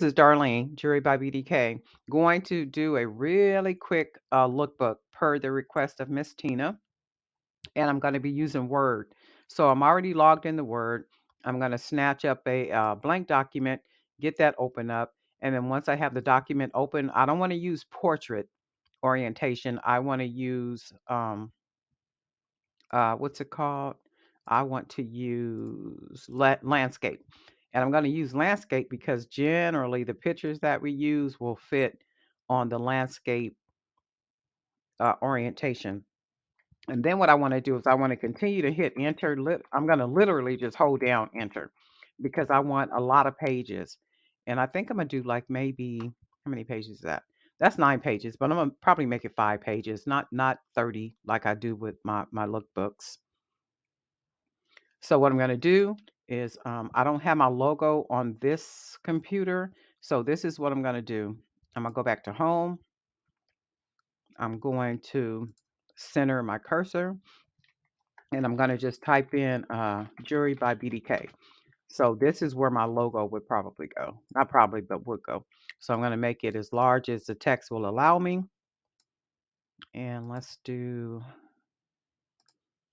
This is Darlene, Jewelry by BDK, going to do a really quick lookbook per the request of Miss Tina, and I'm going to be using Word. So I'm already logged into Word. I'm going to snatch up a blank document, get that open up, and then once I have the document open, I don't want to use portrait orientation. I want to use what's it called? I want to use landscape. And I'm going to use landscape because generally the pictures that we use will fit on the landscape orientation. And then what I want to do is I want to continue to hit enter. I'm going to literally just hold down enter because I want a lot of pages. And I think I'm going to do like maybe, how many pages is that? That's 9 pages, but I'm going to probably make it 5 pages, not 30 like I do with my lookbooks. So what I'm going to do is I don't have my logo on this computer. So this is what I'm going to do. I'm going to go back to home. I'm going to center my cursor and I'm going to just type in Jewelry by BDK. So this is where my logo would probably go. Not probably, but would go. So I'm going to make it as large as the text will allow me. And let's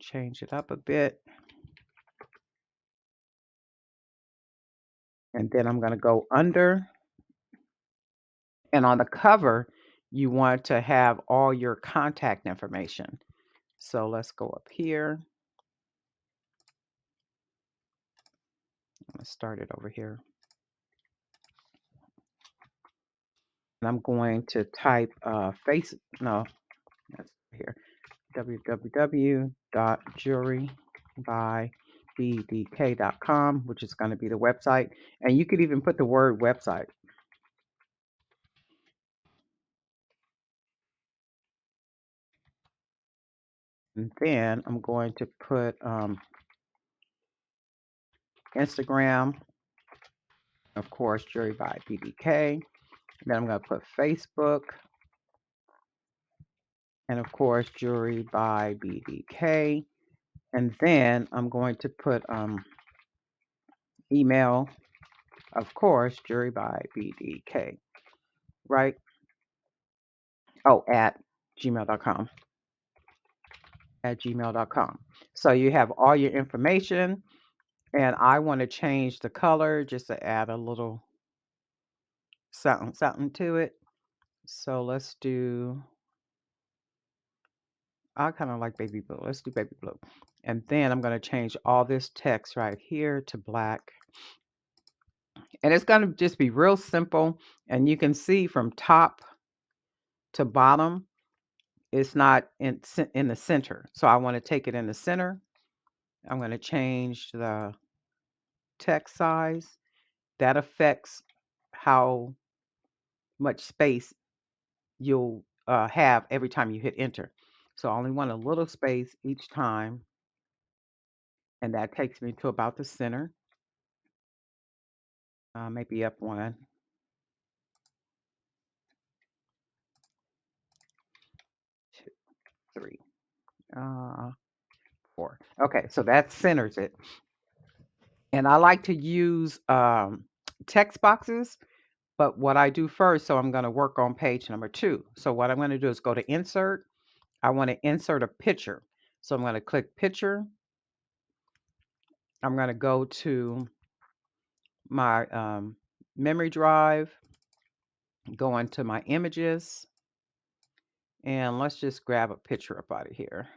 change it up a bit. And then I'm going to go under. And on the cover, you want to have all your contact information. So let's go up here. I'm going to start it over here. And I'm going to type that's here, www.jewelrybybdk.com, which is going to be the website. And you could even put the word website. And then I'm going to put Instagram, of course, Jewelry by BDK. Then I'm going to put Facebook, and of course, Jewelry by BDK. And then I'm going to put email, of course, Jewelry by BDK, right? Oh, at gmail.com. At gmail.com. So you have all your information, and I want to change the color just to add a little something to it. So let's do, I kind of like baby blue. Let's do baby blue. And then I'm going to change all this text right here to black. And it's going to just be real simple. And you can see from top to bottom, it's not in the center. So I want to take it in the center. I'm going to change the text size. That affects how much space you'll have every time you hit enter. So I only want a little space each time. And that takes me to about the center. Maybe up 1, 2, 3, 4. Okay, so that centers it. And I like to use text boxes, but what I do first, so I'm going to work on page number 2. So what I'm going to do is go to insert. I want to insert a picture. So I'm going to click picture. I'm going to go to my memory drive, go into my images, and let's just grab a picture up out of here.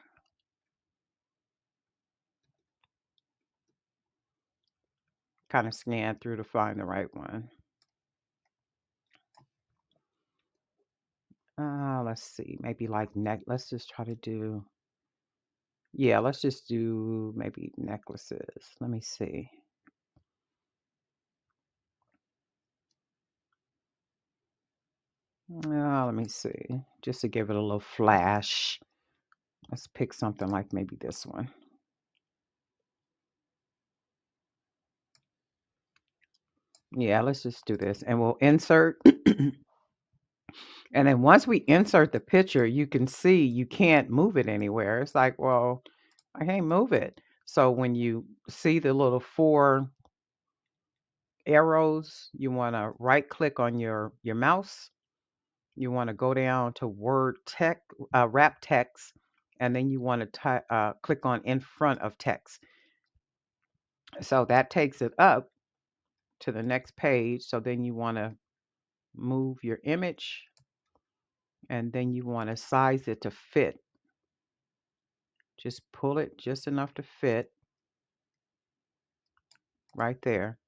Kind of scan through to find the right one. Let's see, maybe like let's just try to do, yeah, let's just do maybe necklaces. Let me see. Let me see, just to give it a little flash. Let's pick something like maybe this one. Yeah, let's just do this and we'll insert. And then once we insert the picture, you can see you can't move it anywhere. It's like, well, I can't move it. So when you see the little 4 arrows, you want to right click on your mouse. You want to go down to word text, wrap text, and then you want to click on in front of text. So that takes it up to the next page. So then you want to move your image, and then you want to size it to fit. Just pull it just enough to fit right there.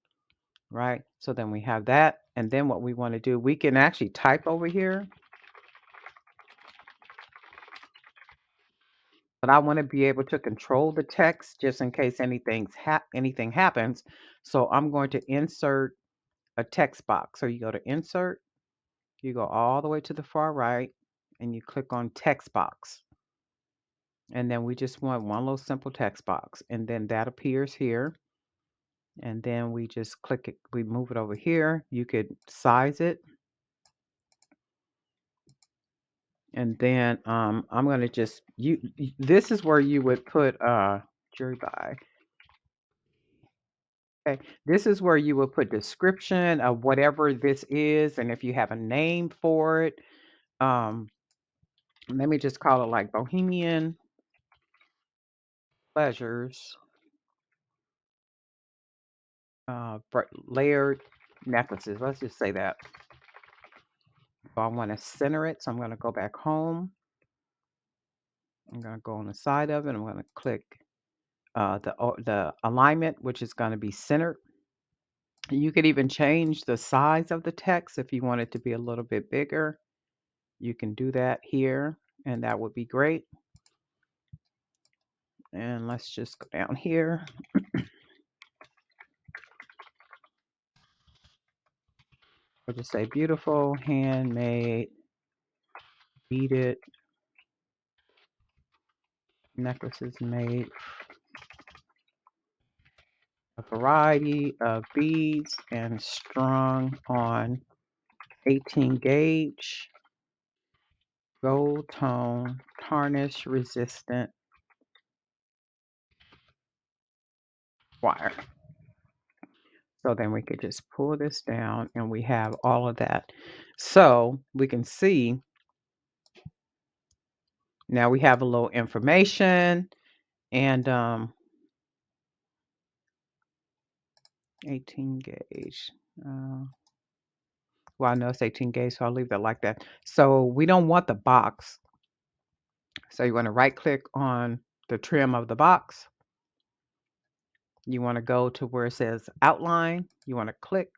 Right. So then we have that. And then what we want to do, we can actually type over here, but I want to be able to control the text just in case anything happens. So I'm going to insert a text box. So you go to insert, you go all the way to the far right, and you click on text box. And then we just want one little simple text box. And then that appears here. And then we just click it, we move it over here. You could size it. And then I'm gonna just this is where you would put Jewelry By. Okay, this is where you would put description of whatever this is, and if you have a name for it, um, let me just call it like Bohemian Pleasures, layered necklaces. Let's just say that. So I want to center it, so I'm going to go back home. I'm going to go on the side of it. I'm going to click the alignment, which is going to be centered. You could even change the size of the text if you want it to be a little bit bigger. You can do that here, and that would be great. And let's just go down here. We'll just say beautiful, handmade, beaded necklaces made a variety of beads and strung on 18 gauge gold tone tarnish resistant wire. So then we could just pull this down and we have all of that. So we can see now we have a little information and 18 gauge. Well, I know it's 18 gauge, so I'll leave that like that. So we don't want the box. So you want to right click on the trim of the box. You want to go to where it says outline. You want to click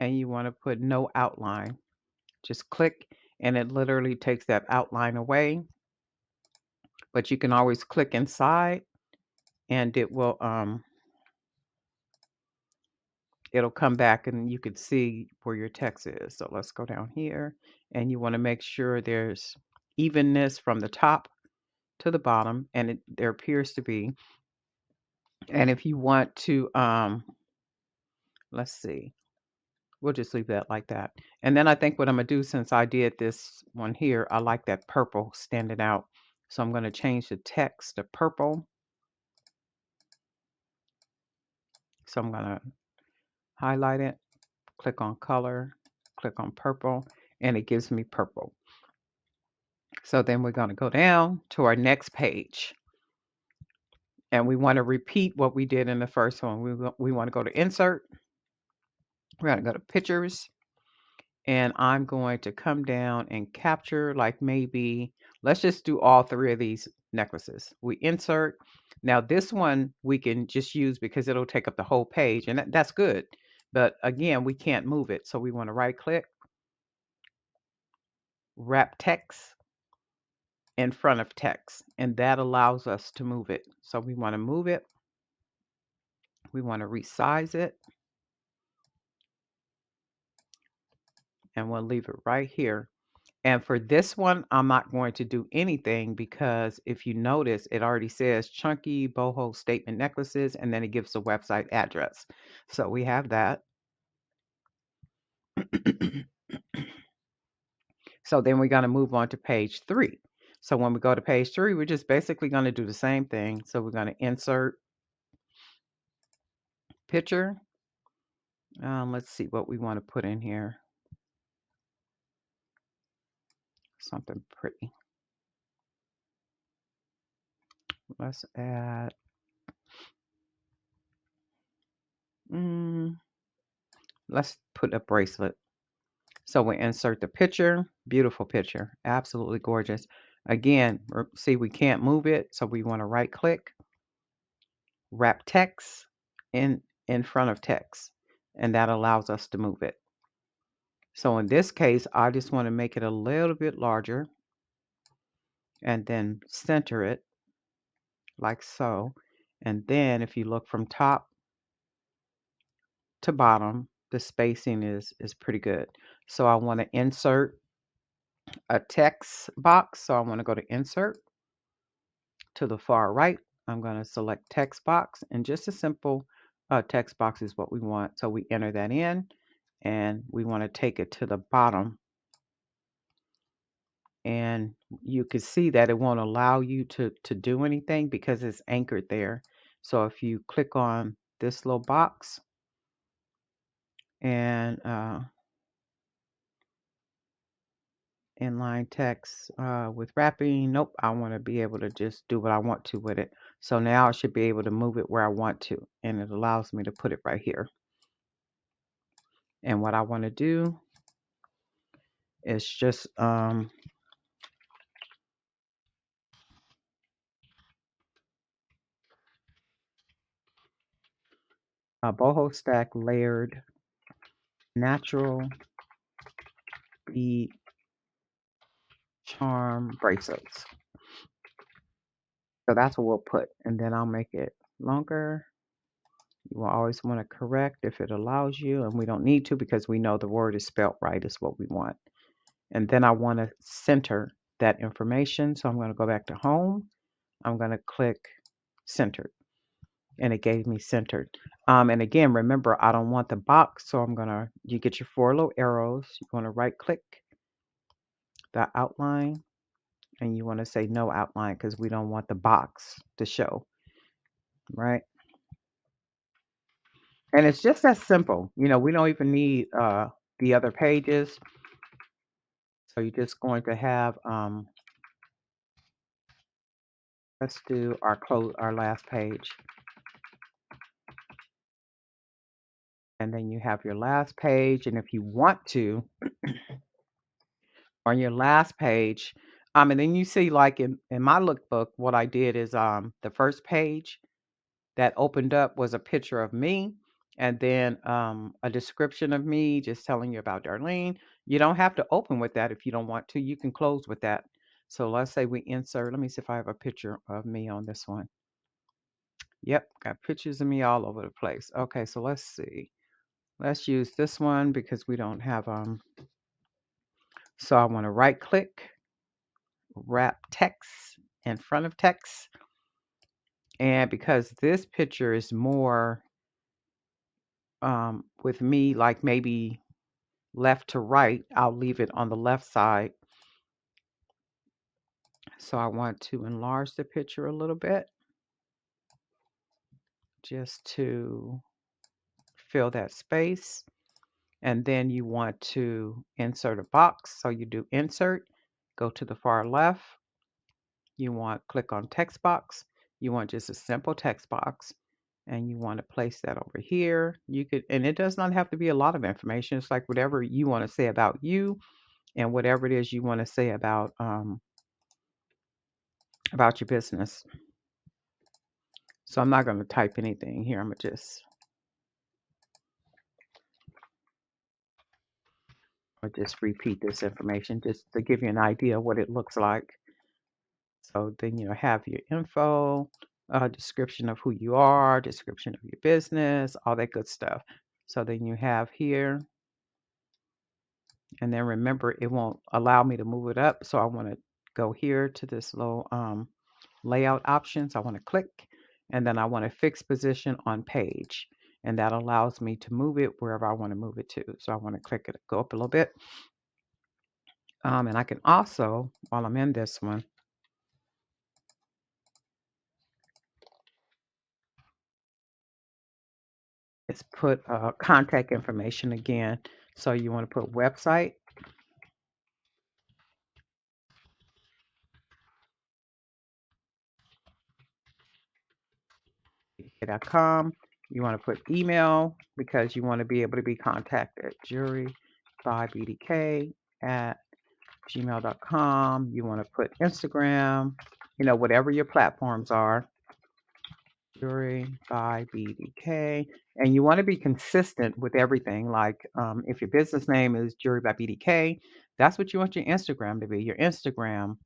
and you want to put no outline. Just click and it literally takes that outline away. But you can always click inside and it'll come back and you can see where your text is. So let's go down here and you want to make sure there's evenness from the top to the bottom, and there appears to be. And if you want to, let's see, we'll just leave that like that. And then I think what I'm gonna do, since I did this one here, I like that purple standing out. So I'm gonna change the text to purple. So I'm gonna highlight it, click on color, click on purple, and it gives me purple. So then we're gonna go down to our next page. And we want to repeat what we did in the first one. We want to go to insert. We're going to go to pictures. And I'm going to come down and capture like maybe, let's just do all three of these necklaces. We insert. Now this one we can just use because it'll take up the whole page, and that's good. But again, we can't move it. So we want to right click, wrap text in front of text, and that allows us to move it. So we want to move it. We want to resize it. And we'll leave it right here. And for this one, I'm not going to do anything because if you notice, it already says chunky boho statement necklaces, and then it gives the website address. So we have that. So then we're going to move on to page 3. So when we go to page 3, we're just basically going to do the same thing. So we're going to insert. picture. Let's see what we want to put in here. Something pretty. Let's add. Let's put a bracelet. So we insert the picture. Beautiful picture. Absolutely gorgeous. Again, see, we can't move it, so we want to right click, wrap text in front of text, and that allows us to move it. So in this case, I just want to make it a little bit larger and then center it like so. And then if you look from top to bottom, the spacing is pretty good. So I want to insert a text box. So I want to go to insert to the far right. I'm going to select text box, and just a simple text box is what we want. So we enter that in, and we want to take it to the bottom, and you can see that it won't allow you to do anything because it's anchored there. So if you click on this little box and inline text with wrapping, nope, I want to be able to just do what I want to with it. So now I should be able to move it where I want to, and it allows me to put it right here. And what I want to do is just a boho stack layered natural bead charm bracelets. So that's what we'll put, and then I'll make it longer. You will always want to correct if it allows you, and we don't need to because we know the word is spelt right is what we want. And then I want to center that information. So I'm going to go back to home. I'm going to click centered, and it gave me centered. And again, remember, I don't want the box, so you get your 4 little arrows. You want to right click the outline, and you want to say no outline because we don't want the box to show, right? And it's just that simple. We don't even need the other pages. So you're just going to have, let's do our last page. And then you have your last page. And if you want to, on your last page, and then you see like in my lookbook, what I did is the first page that opened up was a picture of me, and then a description of me, just telling you about Darlene. You don't have to open with that if you don't want to. You can close with that. So let's say we insert, let me see if I have a picture of me on this one. Yep, got pictures of me all over the place. Okay, so let's see. Let's use this one because we don't have so I want to right click, wrap text in front of text. And because this picture is more with me, like maybe left to right, I'll leave it on the left side. So I want to enlarge the picture a little bit just to fill that space. And then you want to insert a box. So you do insert, go to the far left. You want click on text box. You want just a simple text box, and you want to place that over here. You could, and it does not have to be a lot of information. It's like whatever you want to say about you, and whatever it is you want to say about your business. So I'm not going to type anything here. I'm going to just repeat this information just to give you an idea of what it looks like. So then you have your info, description of who you are, description of your business, all that good stuff. So then you have here, and then remember, it won't allow me to move it up. So I want to go here to this little layout options. I want to click, and then I want to fix position on page. And that allows me to move it wherever I want to move it to. So I want to click it, go up a little bit. And I can also, while I'm in this one, is put contact information again. So you want to put website, bdk.com. You want to put email because you want to be able to be contacted. Jewelry by BDK at gmail.com. You want to put Instagram, whatever your platforms are. Jewelry by BDK. And you want to be consistent with everything. Like if your business name is Jewelry by BDK, that's what you want your Instagram to be. Your Instagram,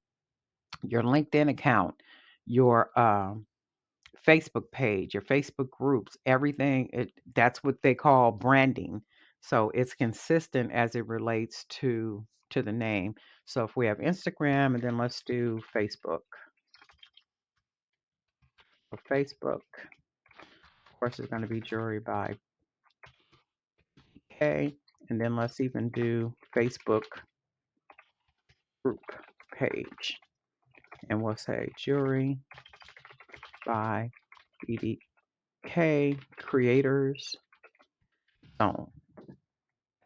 your LinkedIn account, your Facebook page, your Facebook groups, everything. That's what they call branding. So it's consistent as it relates to the name. So if we have Instagram, and then let's do Facebook. For Facebook, of course, it's going to be Jewelry by K, and then let's even do Facebook group page, and we'll say Jewelry by BDK Creators Zone.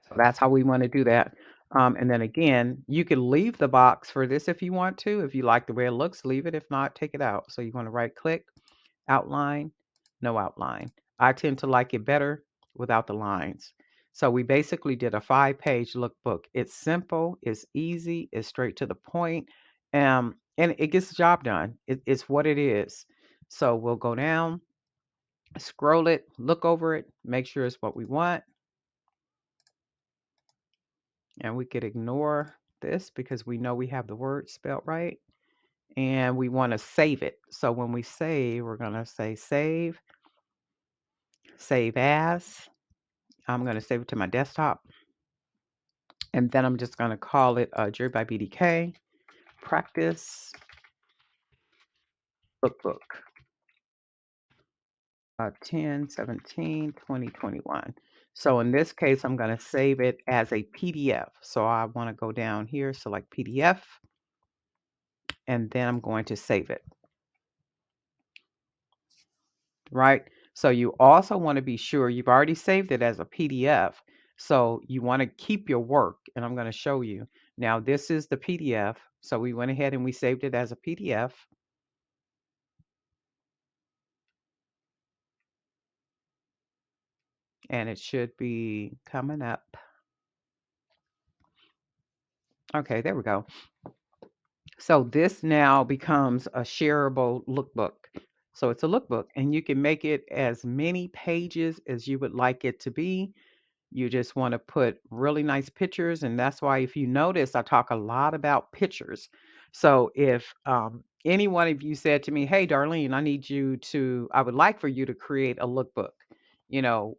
So that's how we want to do that. And then again, you can leave the box for this if you want to. If you like the way it looks, leave it. If not, take it out. So you want to right click, outline, no outline. I tend to like it better without the lines. So we basically did a 5-page lookbook. It's simple, it's easy, it's straight to the point, and it gets the job done. It's what it is. So we'll go down, scroll it, look over it, make sure it's what we want. And we could ignore this because we know we have the word spelled right. And we want to save it. So when we save, we're going to say save, save as. I'm going to save it to my desktop. And then I'm just going to call it Jewelry by BDK Practice Lookbook 10/17/2021. So in this case, I'm going to save it as a PDF. So I want to go down here, select PDF, and then I'm going to save it. Right? So you also want to be sure you've already saved it as a PDF. So you want to keep your work, and I'm going to show you. Now, this is the PDF. So we went ahead and we saved it as a PDF. And it should be coming up. Okay, there we go. So this now becomes a shareable lookbook. So it's a lookbook, and you can make it as many pages as you would like it to be. You just want to put really nice pictures. And that's why, if you notice, I talk a lot about pictures. So if any one of you said to me, hey, Darlene, I would like for you to create a lookbook, you know,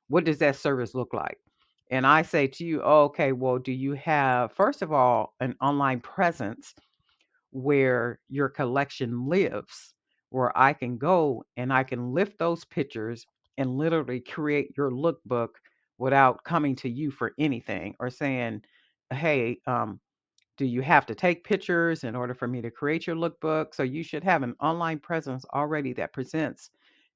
what does that service look like? And I say to you, oh, okay, well, do you have, first of all, an online presence where your collection lives, where I can go and I can lift those pictures and literally create your lookbook without coming to you for anything or saying, hey, do you have to take pictures in order for me to create your lookbook? So you should have an online presence already that presents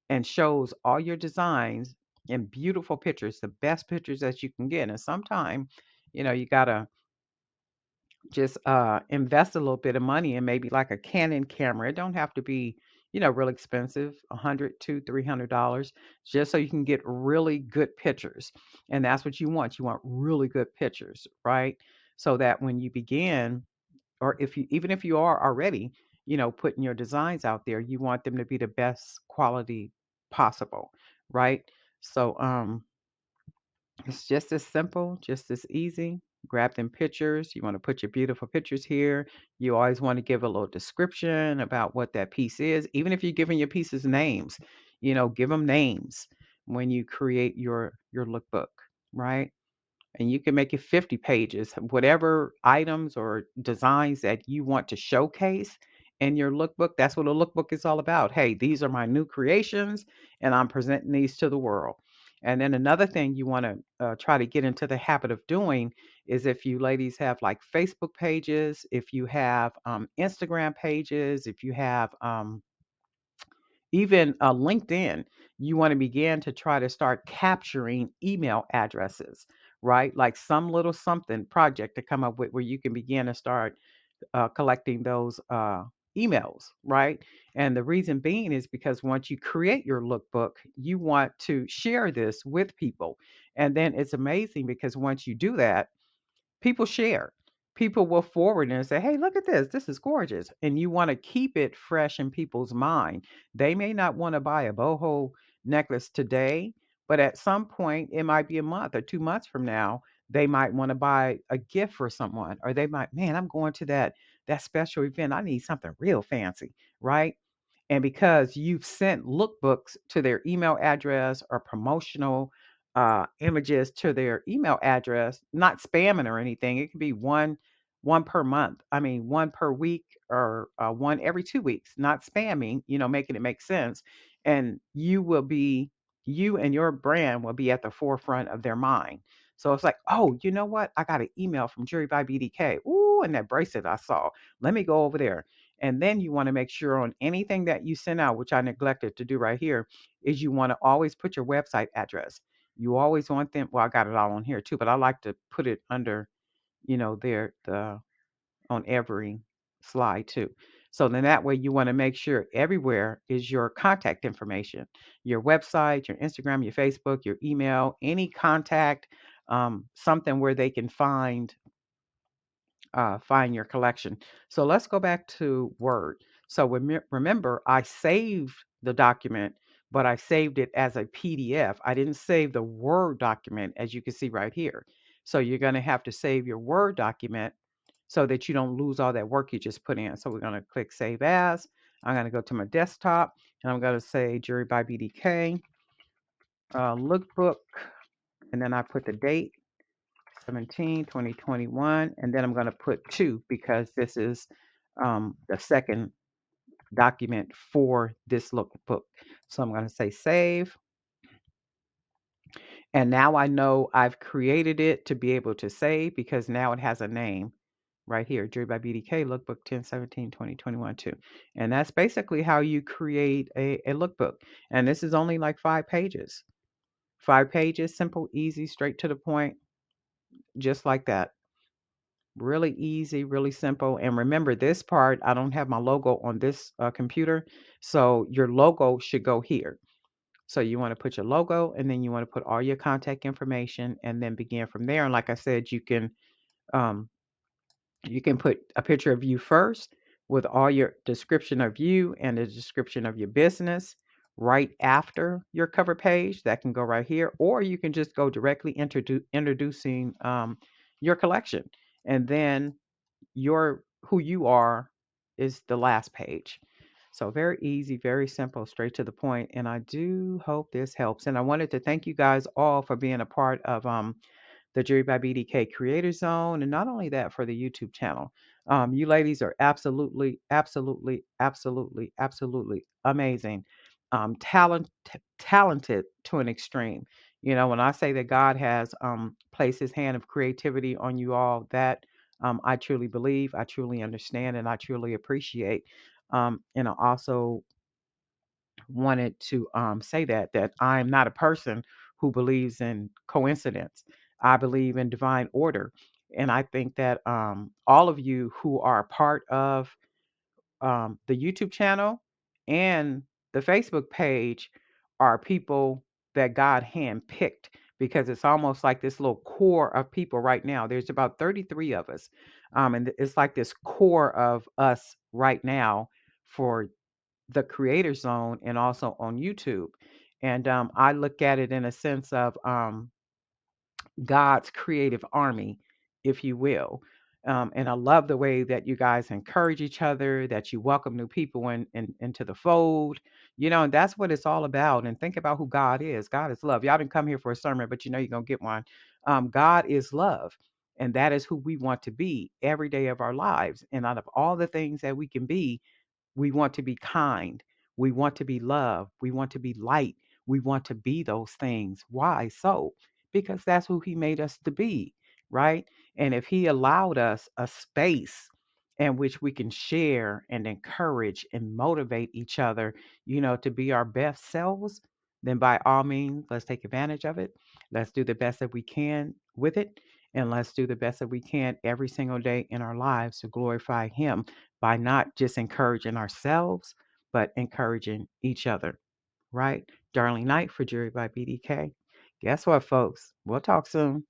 and shows all your designs and beautiful pictures, the best pictures that you can get. And sometime, you gotta just invest a little bit of money in maybe like a Canon camera. It don't have to be, real expensive, $100 to $300, just so you can get really good pictures. And that's what you want. You want really good pictures, right? So that when you begin, or even if you are already, putting your designs out there, you want them to be the best quality possible, right? So it's just as simple, just as easy. Grab them pictures. You want to put your beautiful pictures here. You always want to give a little description about what that piece is. Even if you're giving your pieces names, give them names when you create your lookbook, right? And you can make it 50 pages, whatever items or designs that you want to showcase in your lookbook. That's what a lookbook is all about. Hey, these are my new creations, and I'm presenting these to the world. And then another thing you want to try to get into the habit of doing is, if you ladies have like Facebook pages, if you have Instagram pages, if you have Even LinkedIn, you want to begin to try to start capturing email addresses, right? Like some little something project to come up with where you can begin to start collecting those emails, right? And the reason being is because once you create your lookbook, you want to share this with people. And then it's amazing because once you do that, people share. People will forward and say, "Hey, look at this. This is gorgeous." And you want to keep it fresh in people's mind. They may not want to buy a boho necklace today, but at some point, it might be a month or 2 months from now, they might want to buy a gift for someone, or they might, man, I'm going to that special event. I need something real fancy, right? And because you've sent lookbooks to their email address or promotional images to their email address, not spamming or anything. It could be one per month. I mean, one per week or one every 2 weeks, not spamming, making it make sense. And you and your brand will be at the forefront of their mind. So it's like, oh, you know what? I got an email from Jewelry by BDK. Ooh, and that bracelet I saw. Let me go over there. And then you want to make sure on anything that you send out, which I neglected to do right here, is you want to always put your website address. You always want them. Well, I got it all on here too, but I like to put it under, there the on every slide too. So then that way you want to make sure everywhere is your contact information, your website, your Instagram, your Facebook, your email, any contact, something where they can find your collection. So let's go back to Word. So remember, I saved the document, but I saved it as a PDF. I didn't save the Word document, as you can see right here. So you're going to have to save your Word document so that you don't lose all that work you just put in. So we're going to click Save As. I'm going to go to my desktop and I'm going to say Jewelry by BDK, lookbook, and then I put the date 17/2021, and then I'm going to put two because this is the second document for this lookbook. So I'm going to say save, and now I know I've created it to be able to save because now it has a name right here, Jewelry by BDK Lookbook 10/17/2021 too. And that's basically how you create a lookbook. And this is only like 5 pages. 5 pages, simple, easy, straight to the point, just like that. Really easy, really simple. And remember this part, I don't have my logo on this computer. So your logo should go here. So you want to put your logo and then you want to put all your contact information and then begin from there. And like I said, um, you can put a picture of you first with all your description of you and the description of your business right after your cover page. That can go right here. Or you can just go directly introducing your collection. And then your who you are is the last page. So very easy, very simple, straight to the point. And I do hope this helps. And I wanted to thank you guys all for being a part of the Jewelry by BDK Creator Zone, and not only that for the YouTube channel. You ladies are absolutely, absolutely, absolutely, absolutely amazing. Talented to an extreme. When I say that God has placed His hand of creativity on you all, that I truly believe, I truly understand, and I truly appreciate. And I also wanted to say that I'm not a person who believes in coincidence. I believe in divine order, and I think that all of you who are a part of the YouTube channel and the Facebook page are people that God handpicked because it's almost like this little core of people right now. There's about 33 of us, and it's like this core of us right now for the creator zone and also on YouTube. And I look at it in a sense of God's creative army, if you will. And I love the way that you guys encourage each other, that you welcome new people into the fold, and that's what it's all about. And think about who God is. God is love. Y'all didn't come here for a sermon, but you're going to get one. God is love. And that is who we want to be every day of our lives. And out of all the things that we can be, we want to be kind. We want to be love. We want to be light. We want to be those things. Why so? Because that's who He made us to be, right? And if He allowed us a space in which we can share and encourage and motivate each other, to be our best selves, then by all means, let's take advantage of it. Let's do the best that we can with it. And let's do the best that we can every single day in our lives to glorify Him by not just encouraging ourselves, but encouraging each other, right? Darlene Knight for Jewelry by BDK. Guess what, folks? We'll talk soon.